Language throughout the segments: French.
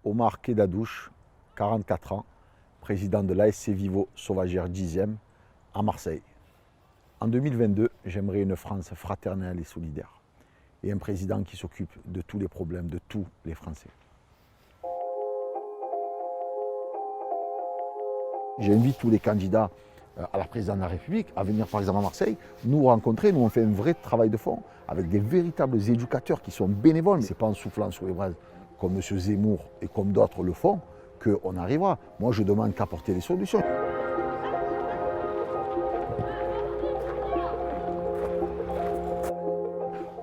Omar Kedadouche, 44 ans, président de l'ASC Vivo Sauvagère 10e à Marseille. En 2022, j'aimerais une France fraternelle et solidaire et un président qui s'occupe de tous les problèmes de tous les Français. J'invite tous les candidats à la présidence de la République à venir par exemple à Marseille, nous rencontrer. Nous on fait un vrai travail de fond avec des véritables éducateurs qui sont bénévoles. Ce n'est pas en soufflant sur les braises comme M. Zemmour et comme d'autres le font qu'on arrivera. Moi je demande qu'à apporter des solutions.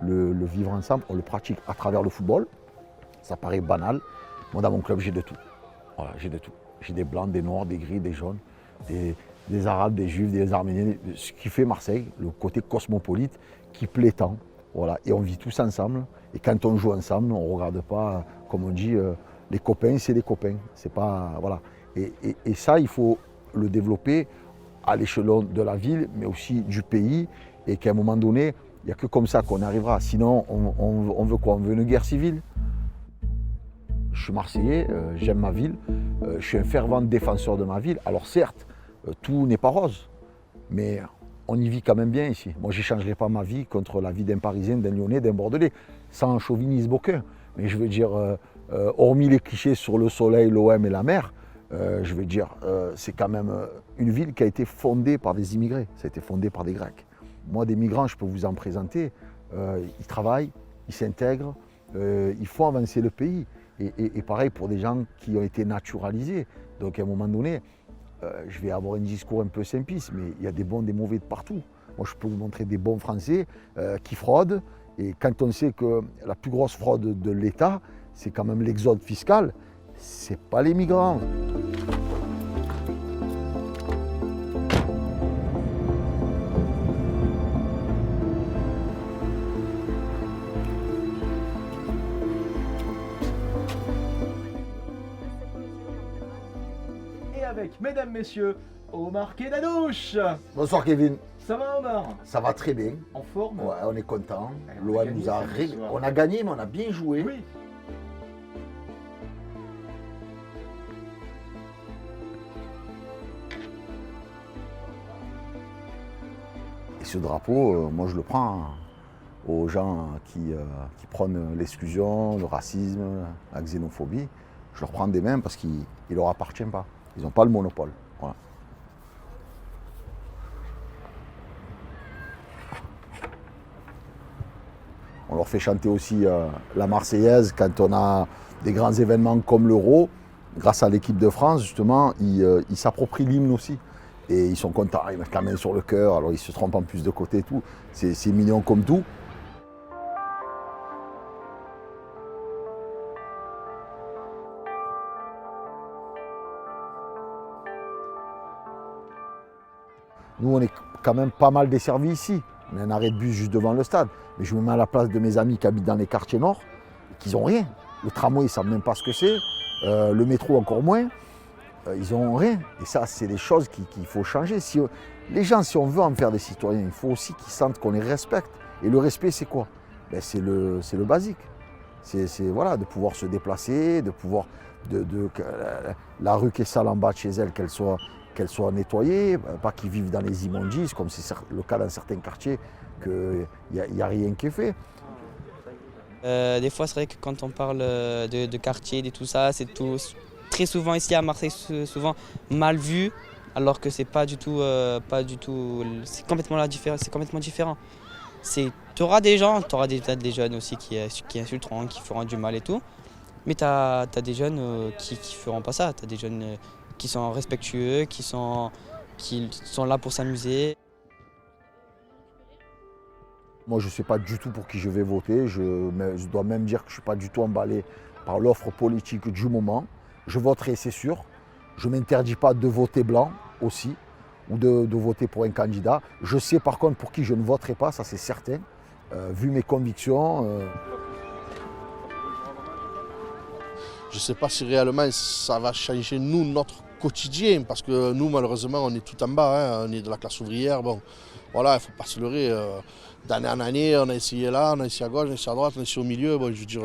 Le vivre ensemble, on le pratique à travers le football. Ça paraît banal. Moi dans mon club j'ai de tout. Voilà, j'ai de tout. J'ai des blancs, des noirs, des gris, des jaunes, des arabes, des juifs, des arméniens. Ce qui fait Marseille, le côté cosmopolite qui plaît tant. Voilà. Et on vit tous ensemble. Et quand on joue ensemble, on ne regarde pas, comme on dit, les copains, c'est les copains. C'est pas, voilà. Et ça, il faut le développer à l'échelon de la ville, mais aussi du pays. Et qu'à un moment donné, il n'y a que comme ça qu'on arrivera. Sinon, on veut quoi? On veut une guerre civile? Je suis Marseillais, j'aime ma ville, je suis un fervent défenseur de ma ville. Alors certes, tout n'est pas rose, mais on y vit quand même bien ici. Moi, je n'échangerai pas ma vie contre la vie d'un Parisien, d'un Lyonnais, d'un Bordelais, sans chauvinisme aucun. Mais je veux dire, hormis les clichés sur le soleil, l'OM et la mer, je veux dire, c'est quand même une ville qui a été fondée par des immigrés. Ça a été fondé par des Grecs. Moi, des migrants, je peux vous en présenter. Ils travaillent, ils s'intègrent, ils font avancer le pays. Et pareil pour des gens qui ont été naturalisés. Donc à un moment donné, je vais avoir un discours un peu simpliste, mais il y a des bons, des mauvais de partout. Moi je peux vous montrer des bons Français qui fraudent. Et quand on sait que la plus grosse fraude de l'État, c'est quand même l'exode fiscal, c'est pas les migrants. Avec, mesdames, messieurs, Omar Kedadouche. Bonsoir Kevin. Ça va Omar? Ça va très bien. En forme? Ouais, on est content. On L'OM a gagné nous a samedi soir. on a gagné, mais on a bien joué. Oui. Et ce drapeau, moi je le prends aux gens qui prônent l'exclusion, le racisme, la xénophobie. Je leur prends des mains parce qu'il ne leur appartient pas. Ils n'ont pas le monopole. Voilà. On leur fait chanter aussi la Marseillaise quand on a des grands événements comme l'Euro. Grâce à l'équipe de France, justement, ils s'approprient l'hymne aussi. Et ils sont contents, ils mettent la main sur le cœur, alors ils se trompent en plus de côté et tout. C'est mignon comme tout. Nous, on est quand même pas mal desservis ici. On a un arrêt de bus juste devant le stade. Mais je me mets à la place de mes amis qui habitent dans les quartiers nord, qui n'ont rien. Le tramway, ils ne savent même pas ce que c'est. Le métro, encore moins. Ils n'ont rien. Et ça, c'est des choses qu'il faut changer. Les gens, si on veut en faire des citoyens, il faut aussi qu'ils sentent qu'on les respecte. Et le respect, c'est quoi? Ben, c'est le basique. C'est voilà, de pouvoir se déplacer, de pouvoir... la rue qui est sale en bas de chez elle, qu'elle soit nettoyée, pas qu'ils vivent dans les immondices, comme c'est le cas dans certains quartiers, qu'il n'y a rien qui est fait. Des fois, c'est vrai que quand on parle de quartier, de tout ça, c'est tout très souvent ici à Marseille, souvent mal vu, alors que c'est pas du tout, c'est complètement différent. Tu auras des gens, tu auras des jeunes aussi qui insulteront, qui feront du mal et tout, mais tu as des jeunes qui feront pas ça. Tu as des jeunes qui sont respectueux, qui sont là pour s'amuser. Moi, je ne sais pas du tout pour qui je vais voter. Je dois même dire que je ne suis pas du tout emballé par l'offre politique du moment. Je voterai, c'est sûr. Je ne m'interdis pas de voter blanc aussi, ou de voter pour un candidat. Je sais par contre pour qui je ne voterai pas, ça c'est certain. Vu mes convictions. Je ne sais pas si réellement ça va changer nous, notre quotidien, parce que nous malheureusement on est tout en bas, hein, on est de la classe ouvrière. Bon, Voilà, il ne faut pas se leurrer. D'année en année, on a essayé là, on a essayé à gauche, on a essayé à droite, on a essayé au milieu. Bon, je veux dire,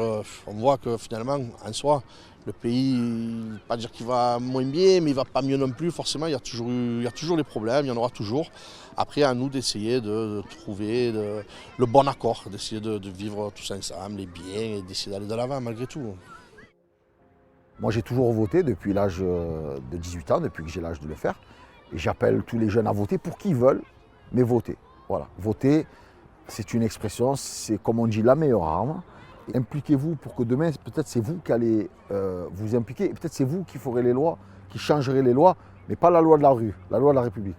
on voit que finalement, en soi, le pays, je ne vais pas dire qu'il va moins bien, mais il ne va pas mieux non plus. Forcément, il y a toujours des problèmes, il y en aura toujours. Après, à nous d'essayer de trouver le bon accord, d'essayer de vivre tous ensemble, les biens, et d'essayer d'aller de l'avant malgré tout. Moi, j'ai toujours voté depuis l'âge de 18 ans, depuis que j'ai l'âge de le faire. Et j'appelle tous les jeunes à voter pour qui veulent, mais voter. Voilà, voter, c'est une expression, c'est comme on dit la meilleure arme. Impliquez-vous pour que demain, peut-être c'est vous qui allez vous impliquer. Et peut-être c'est vous qui ferez les lois, qui changerez les lois, mais pas la loi de la rue, la loi de la République.